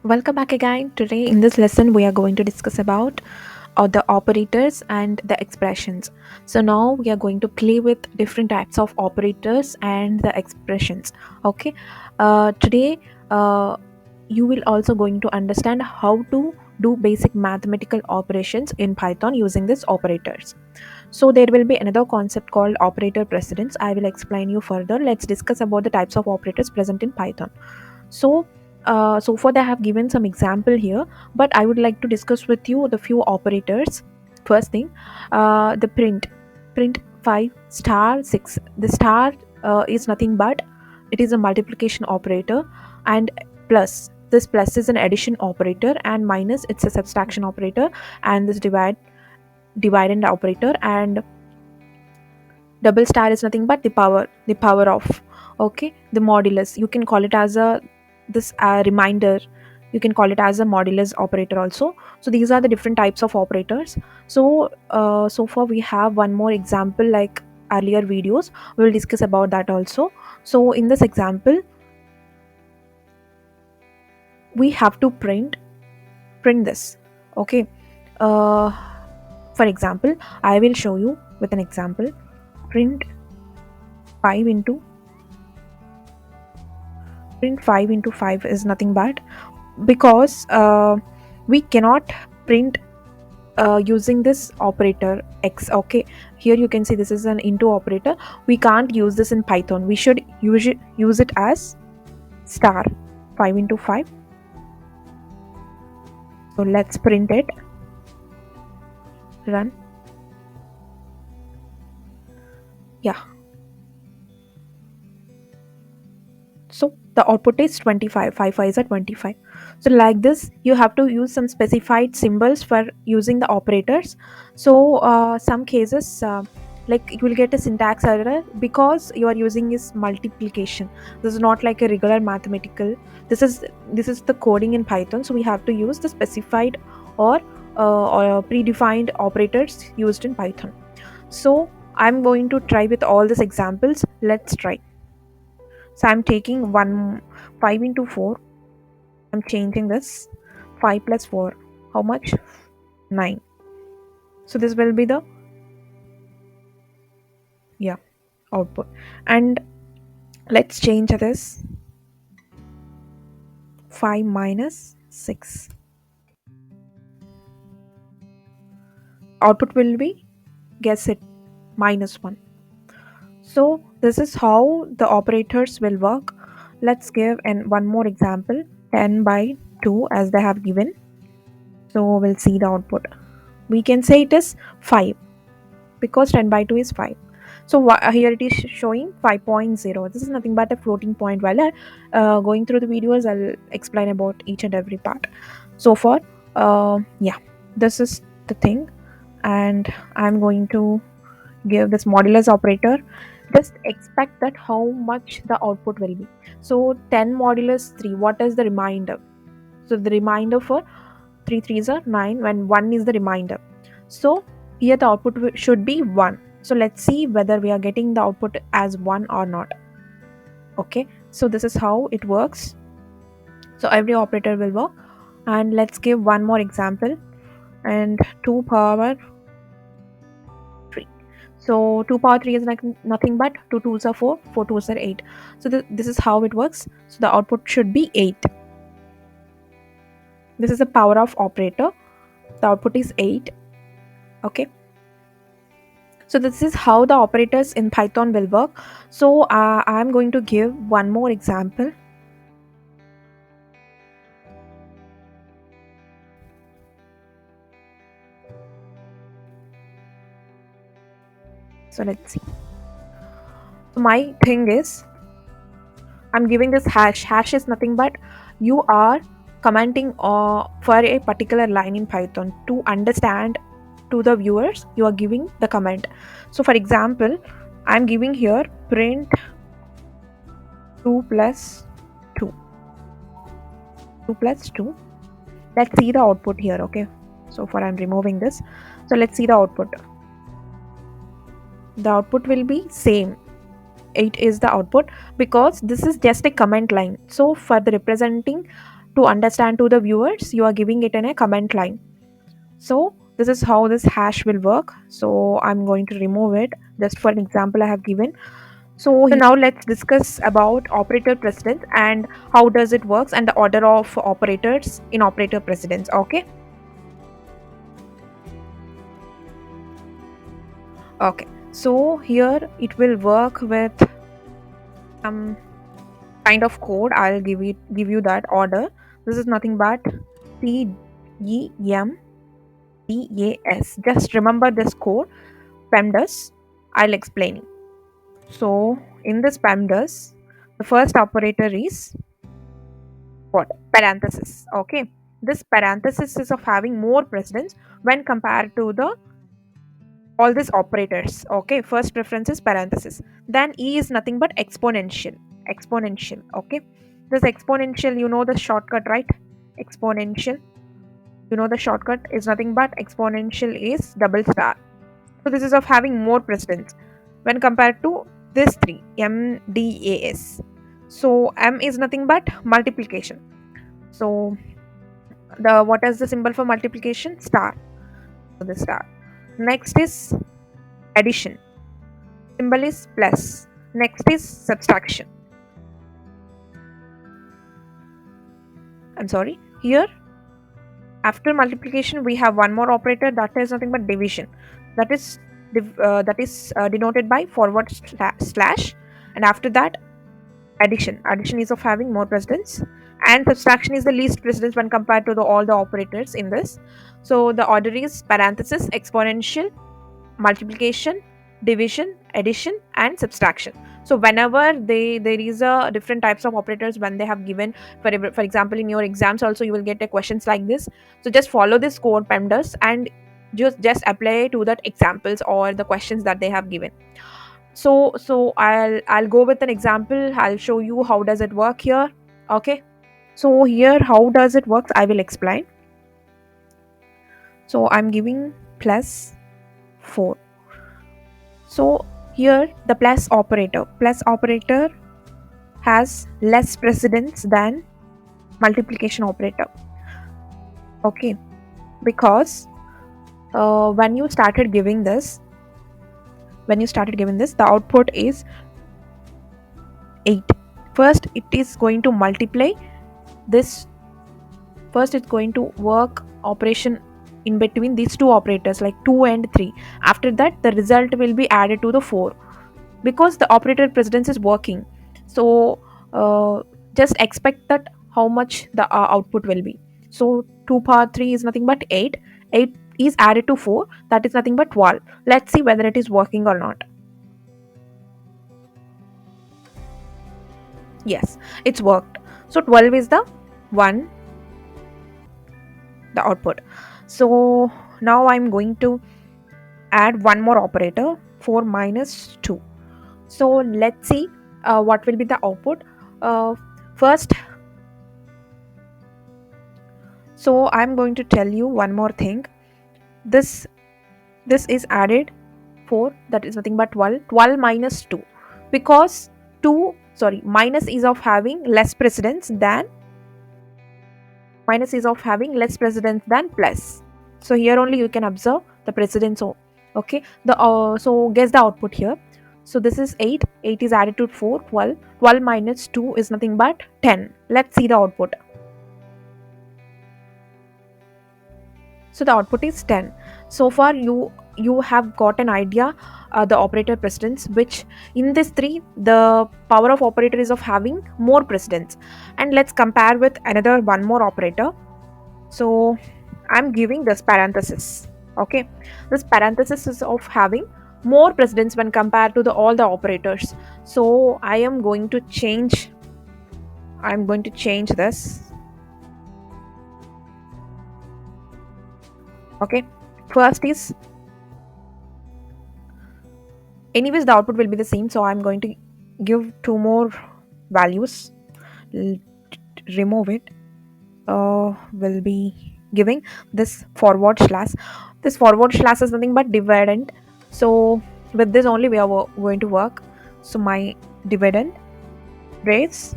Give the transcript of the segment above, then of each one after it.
Welcome back again. Today in this lesson we are going to discuss about the operators and the expressions. So now we are going to play with different types of operators and the expressions. Okay. Today you will also going to understand how to do basic mathematical operations in Python using these operators. So there will be another concept called operator precedence. I will explain you further. Let's discuss about the types of operators present in Python. So far they have given some example here, but I would like to discuss with you the few operators. First thing, the print 5 star 6. The star is nothing but it is a multiplication operator, and plus, this plus is an addition operator, and minus it's a subtraction operator, and this dividend operator, and double star is nothing but the power of, okay, the modulus. You can call it as a this reminder. You can call it as a modulus operator also. So these are the different types of operators. So far we have one more example like earlier videos. We will discuss about that also. So in this example we have to print this, okay. uh, for example, I will show you with an example. Print 5 into print 5 into 5 is nothing but because we cannot print using this operator x, okay. Here you can see this is an into operator. We can't use this in Python. We should use it as star 5 into 5. So let's print it, run. Yeah, so the output is 25. 5 5 is at 25. So like this you have to use some specified symbols for using the operators. So some cases like you will get a syntax error because you are using is multiplication. This is not like a regular mathematical. This is the coding in Python, so we have to use the specified or predefined operators used in Python. So I'm going to try with all these examples. Let's try. So I'm taking 5 into 4. I'm changing this. 5 plus 4. How much? 9. So this will be the, yeah, output. And let's change this. 5 minus 6. Output will be, guess it, minus 1. So this is how the operators will work. Let's give one more example. 10 by 2 as they have given. So we'll see the output. We can say it is 5 because 10 by 2 is 5. So here it is showing 5.0. This is nothing but a floating point. While going through the videos, I'll explain about each and every part. So far, yeah, this is the thing, and I'm going to give this modulus operator. Just expect that how much the output will be. So 10 modulus 3. What is the remainder? So the remainder for 3 3s are 9 when 1 is the remainder. So here the output should be 1. So let's see whether we are getting the output as 1 or not. Okay, so this is how it works. So every operator will work. And let's give one more example. And 2 power 3. So 2 power 3 is like nothing but 2 2s are 4, 4 2s are 8. So this is how it works. So the output should be 8. This is the power of operator. The output is 8. Okay. So this is how the operators in Python will work. So I'm going to give one more example. So let's see. So my thing is, I'm giving this hash. Hash is nothing but you are commenting for a particular line in Python. To understand to the viewers, you are giving the comment. So for example, I'm giving here print 2 plus 2. 2 plus 2. Let's see the output here, okay. So far I'm removing this. So let's see the output. The output will be same. 8 is the output because this is just a comment line. So for the representing to understand to the viewers, you are giving it in a comment line. So this is how this hash will work. So I'm going to remove it just for an example I have given. So now let's discuss about operator precedence and how does it works and the order of operators in operator precedence. Okay. Okay. So here it will work with some kind of code. I'll give you that order. This is nothing but PEMDAS. Just remember this code. PEMDAS. I'll explain it. So in this PEMDAS, the first operator is what? Parenthesis. Okay. This parenthesis is of having more precedence when compared to the all these operators. Okay. First preference is parenthesis. Then E is nothing but exponential. Exponential. Okay. This exponential, you know the shortcut, right? Exponential. You know the shortcut is nothing but exponential is double star. So this is of having more precedence when compared to this three, MDAS. So M is nothing but multiplication. So the what is the symbol for multiplication? Star. So the star. Next is addition. Symbol is plus. Next is subtraction. I'm sorry. Here after multiplication we have one more operator, that is nothing but division. That is denoted by forward slash, and after that addition is of having more precedence, and subtraction is the least precedence when compared to all the operators in this. So the order is parenthesis, exponential, multiplication, division, addition, and subtraction. So whenever there is a different types of operators when they have given, for example in your exams also you will get a questions like this. So just follow this code PEMDAS and just apply to that examples or the questions that they have given. So I'll go with an example. I'll show you how does it work here. Okay. So here how does it works I will explain. So I'm giving plus 4. So here the plus operator has less precedence than multiplication operator. Okay, because when you started giving this, the output is 8. First it is going to multiply this. First it's going to work operation in between these two operators like 2 and 3. After that the result will be added to the 4 because the operator precedence is working. So just expect that how much the output will be. So 2 power 3 is nothing but 8. 8 is added to 4, that is nothing but 12. Let's see whether it is working or not. Yes, it's worked. So 12 is the one, the output. So now I'm going to add one more operator, 4 minus 2. So let's see what will be the output. First, so I'm going to tell you one more thing. This is added 4, that is nothing but 12. 12 minus 2, because minus is of having less precedence than plus. So here only you can observe the precedence. Okay, so guess the output here. So this is 8. 8 is added to 4, 12. 12 minus 2 is nothing but 10. Let's see the output. So the output is 10. So far you have got an idea the operator precedence, which in this 3 the power of operator is of having more precedence. And let's compare with another one more operator. So I'm giving this parenthesis. Okay, this parenthesis is of having more precedence when compared to all the operators. So I'm going to change this. Okay, first is, anyways the output will be the same, so I'm going to give 2 more values. Remove it. Will be giving this forward slash. This forward slash is nothing but dividend. So with this only we are going to work. So my dividend raise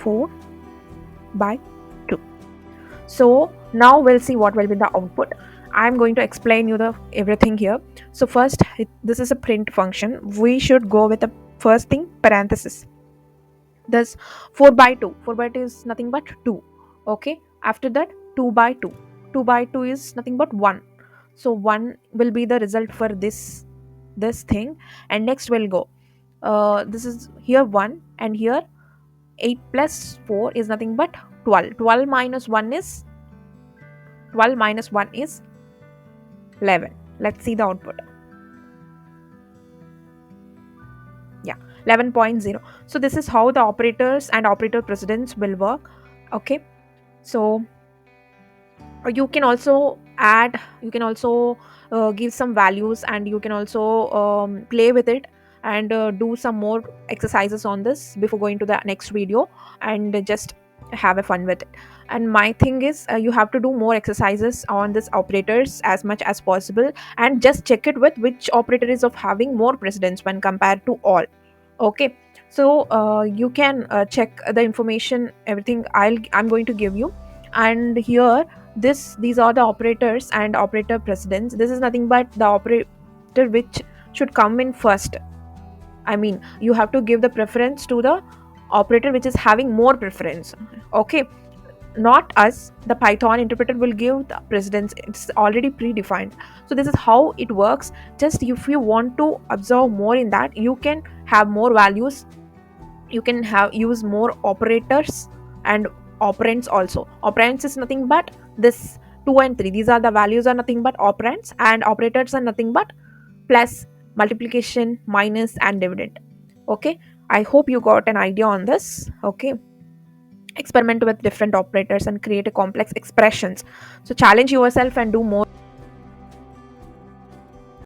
4 by 2. So now we'll see what will be the output. I'm going to explain you the everything here. So first, this is a print function. We should go with the first thing, parenthesis. Thus 4 by 2. 4 by 2 is nothing but 2. Okay. After that, 2 by 2. 2 by 2 is nothing but 1. So 1 will be the result for this thing. And next we'll go. This is here 1, and here 8 plus 4 is nothing but 12. 12 minus 1 is 11. Let's see the output. Yeah, 11.0. So this is how the operators and operator precedence will work. Okay. So you can also add, you can also give some values, and you can also play with it, and do some more exercises on this before going to the next video, and just have a fun with it. And my thing is, you have to do more exercises on this operators as much as possible, and just check it with which operator is of having more precedence when compared to all. Okay. So you can check the information, everything I'm going to give you. And here, these are the operators and operator precedence. This is nothing but the operator which should come in first. I mean, you have to give the preference to the operator which is having more preference. Okay. Not us, the Python interpreter will give the precedence. It's already predefined. So this is how it works. Just if you want to observe more in that, you can have more values, you can have use more operators and operands also. Operands is nothing but this 2 and 3. These are the values are nothing but operands, and operators are nothing but plus, multiplication, minus, and dividend. Okay. I hope you got an idea on this. Okay. Experiment with different operators and create a complex expressions. So challenge yourself and do more